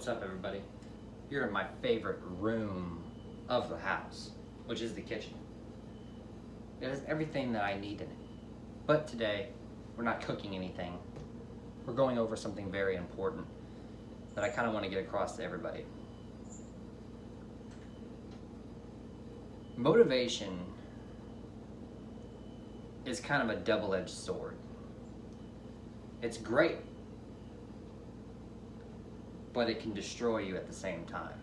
What's up, everybody? You're in my favorite room of the house, which is the kitchen. It has everything that I need in it. But today, we're not cooking anything. We're going over something very important that I kind of want to get across to everybody. Motivation is kind of a double-edged sword. It's great, but it can destroy you at the same time.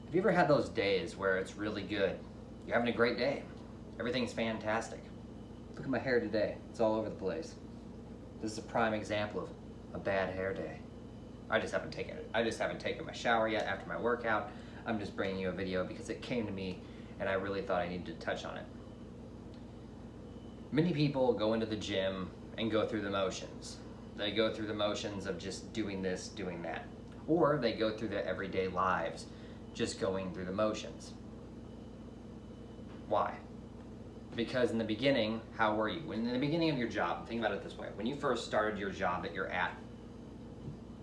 Have you ever had those days where it's really good? You're having a great day. Everything's fantastic. Look at my hair today. It's all over the place. This is a prime example of a bad hair day. I just haven't taken my shower yet after my workout. I'm just bringing you a video because it came to me and I really thought I needed to touch on it. Many people go into the gym and go through the motions. They go through the motions of just doing this, doing that. Or they go through their everyday lives just going through the motions. Why? Because in the beginning, how were you? In the beginning of your job, think about it this way. When you first started your job that you're at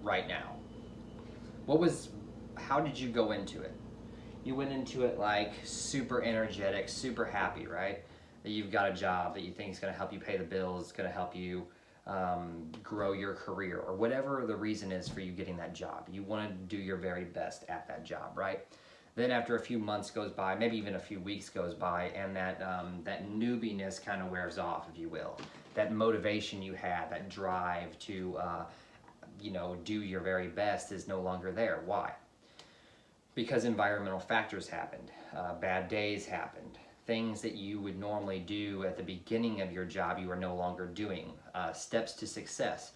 right now, how did you go into it? You went into it like super energetic, super happy, right? That you've got a job that you think is going to help you pay the bills, it's going to help you grow your career, or whatever the reason is for you getting that job. You want to do your very best at that job, right? Then after a few months goes by, maybe even a few weeks goes by, and that newbiness kind of wears off, if you will. That motivation you had, that drive to do your very best is no longer there. Why? Because environmental factors happened. Bad days happened. Things that you would normally do at the beginning of your job you are no longer doing. Steps to success.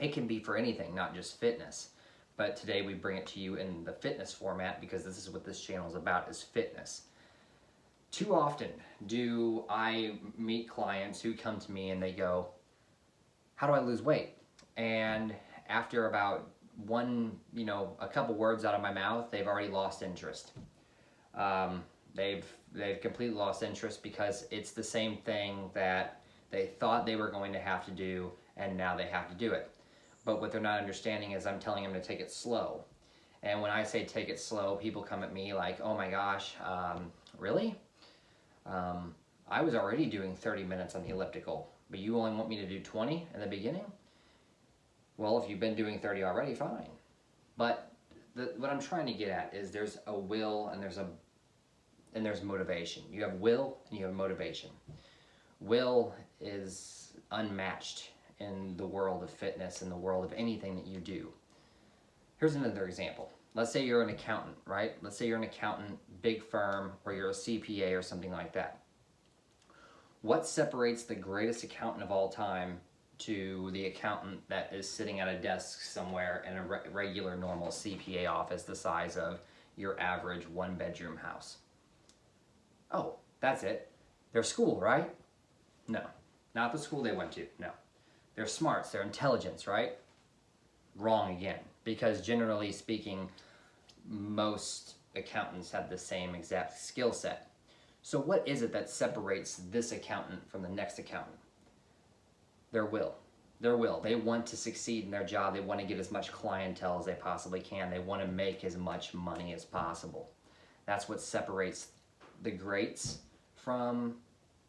It can be for anything, not just fitness. But today we bring it to you in the fitness format because this is what this channel is about, is fitness. Too often do I meet clients who come to me and they go, how do I lose weight? And after about a couple words out of my mouth, they've already lost interest. They've completely lost interest because it's the same thing that they thought they were going to have to do, and now they have to do it. But what they're not understanding is I'm telling them to take it slow. And when I say take it slow, people come at me like, oh my gosh, really? I was already doing 30 minutes on the elliptical, but you only want me to do 20 in the beginning? Well, if you've been doing 30 already, fine. But what I'm trying to get at is there's a will and there's motivation. You have will and you have motivation. Will is unmatched in the world of fitness, in the world of anything that you do. Here's another example. Let's say you're an accountant, right? Let's say you're an accountant, big firm, or you're a CPA or something like that. What separates the greatest accountant of all time to the accountant that is sitting at a desk somewhere in a regular normal CPA office the size of your average one-bedroom house? Oh, that's it. Their school, right? No, not the school they went to, no. Their smarts, their intelligence, right? Wrong again, because generally speaking, most accountants have the same exact skill set. So what is it that separates this accountant from the next accountant? Their will. Their will. They want to succeed in their job. They want to get as much clientele as they possibly can. They want to make as much money as possible. That's what separates the greats from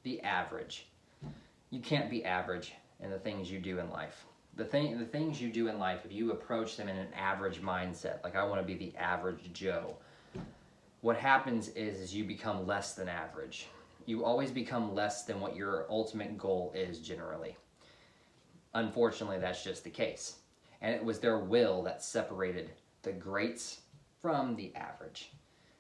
the average. You can't be average in the things you do in life. The things you do in life, if you approach them in an average mindset, like I want to be the average Joe, what happens is you become less than average. You always become less than what your ultimate goal is generally. Unfortunately, that's just the case. And it was their will that separated the greats from the average.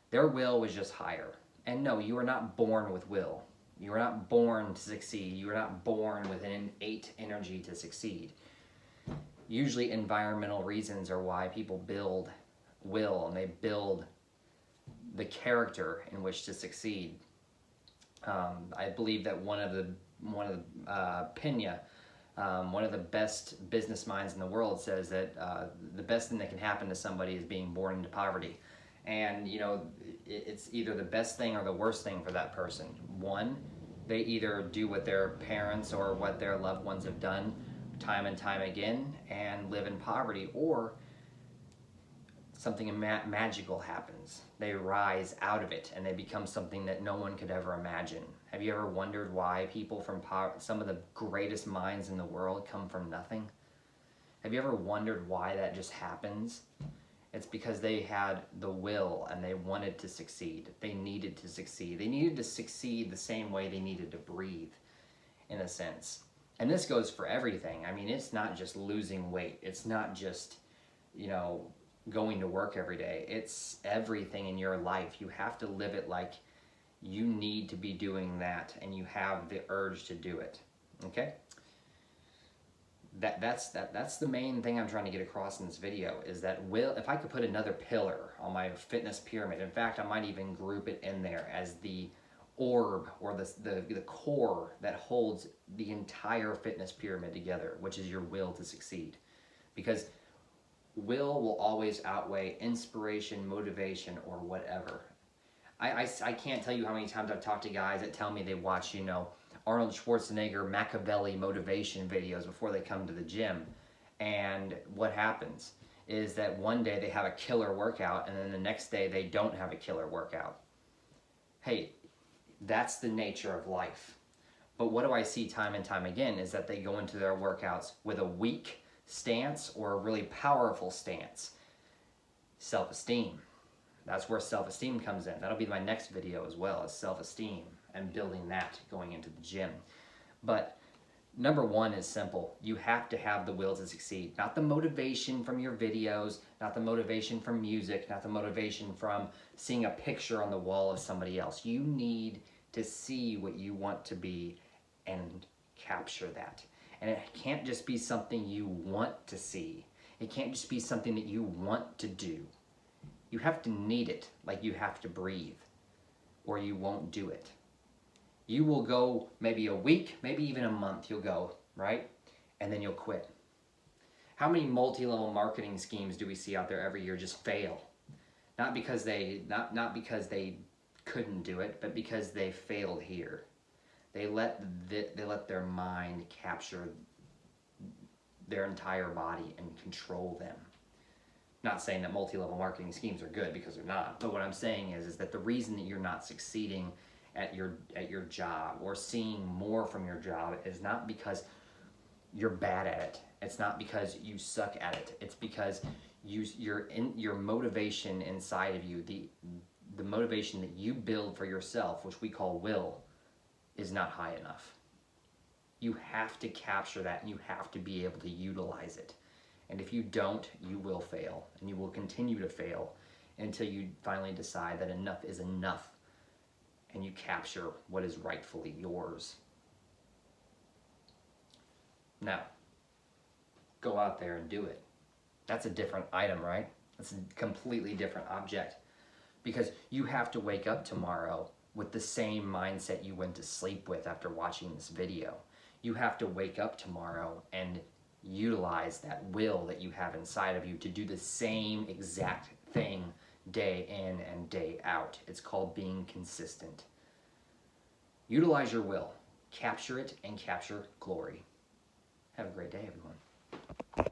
Their will was just higher. And no, you are not born with will. You are not born to succeed. You are not born with an innate energy to succeed. Usually environmental reasons are why people build will, and they build the character in which to succeed. I believe that one of the Pena, one of the best business minds in the world, says that the best thing that can happen to somebody is being born into poverty. And it's either the best thing or the worst thing for that person. One, they either do what their parents or what their loved ones have done time and time again and live in poverty, or something magical happens. They rise out of it and they become something that no one could ever imagine. Have you ever wondered why people from some of the greatest minds in the world come from nothing? Have you ever wondered why that just happens? It's because they had the will and they wanted to succeed. They needed to succeed. They needed to succeed the same way they needed to breathe, in a sense. And this goes for everything. I mean, it's not just losing weight. It's not just, going to work every day. It's everything in your life. You have to live it like you need to be doing that and you have the urge to do it. Okay? That's the main thing I'm trying to get across in this video, is that if I could put another pillar on my fitness pyramid, in fact, I might even group it in there as the orb or the core that holds the entire fitness pyramid together, which is your will to succeed. Because will always outweigh inspiration, motivation, or whatever. I can't tell you how many times I've talked to guys that tell me they watch, Arnold Schwarzenegger Machiavelli motivation videos before they come to the gym. And what happens is that one day they have a killer workout and then the next day they don't have a killer workout. Hey, that's the nature of life. But what do I see time and time again is that they go into their workouts with a weak stance or a really powerful stance. Self-esteem. That's where self-esteem comes in. That'll be my next video as well, is self-esteem and building that going into the gym. But number one is simple. You have to have the will to succeed. Not the motivation from your videos, not the motivation from music, not the motivation from seeing a picture on the wall of somebody else. You need to see what you want to be and capture that. And it can't just be something you want to see. It can't just be something that you want to do. You have to need it like you have to breathe, or you won't do it. You will go maybe a week, maybe even a month you'll go, right? And then you'll quit. How many multi-level marketing schemes do we see out there every year just fail? Not because they couldn't do it, but because they failed here. They let their mind capture their entire body and control them. Not saying that multi-level marketing schemes are good, because they're not. But what I'm saying is that the reason that you're not succeeding at your job or seeing more from your job is not because you're bad at it. It's not because you suck at it. It's because your motivation inside of you, the motivation that you build for yourself, which we call will, is not high enough. You have to capture that and you have to be able to utilize it. And if you don't, you will fail, and you will continue to fail until you finally decide that enough is enough and you capture what is rightfully yours. Now, go out there and do it. That's a different item, right? That's a completely different object, because you have to wake up tomorrow with the same mindset you went to sleep with after watching this video. You have to wake up tomorrow and utilize that will that you have inside of you to do the same exact thing day in and day out. It's called being consistent. Utilize your will. Capture it and capture glory. Have a great day, everyone.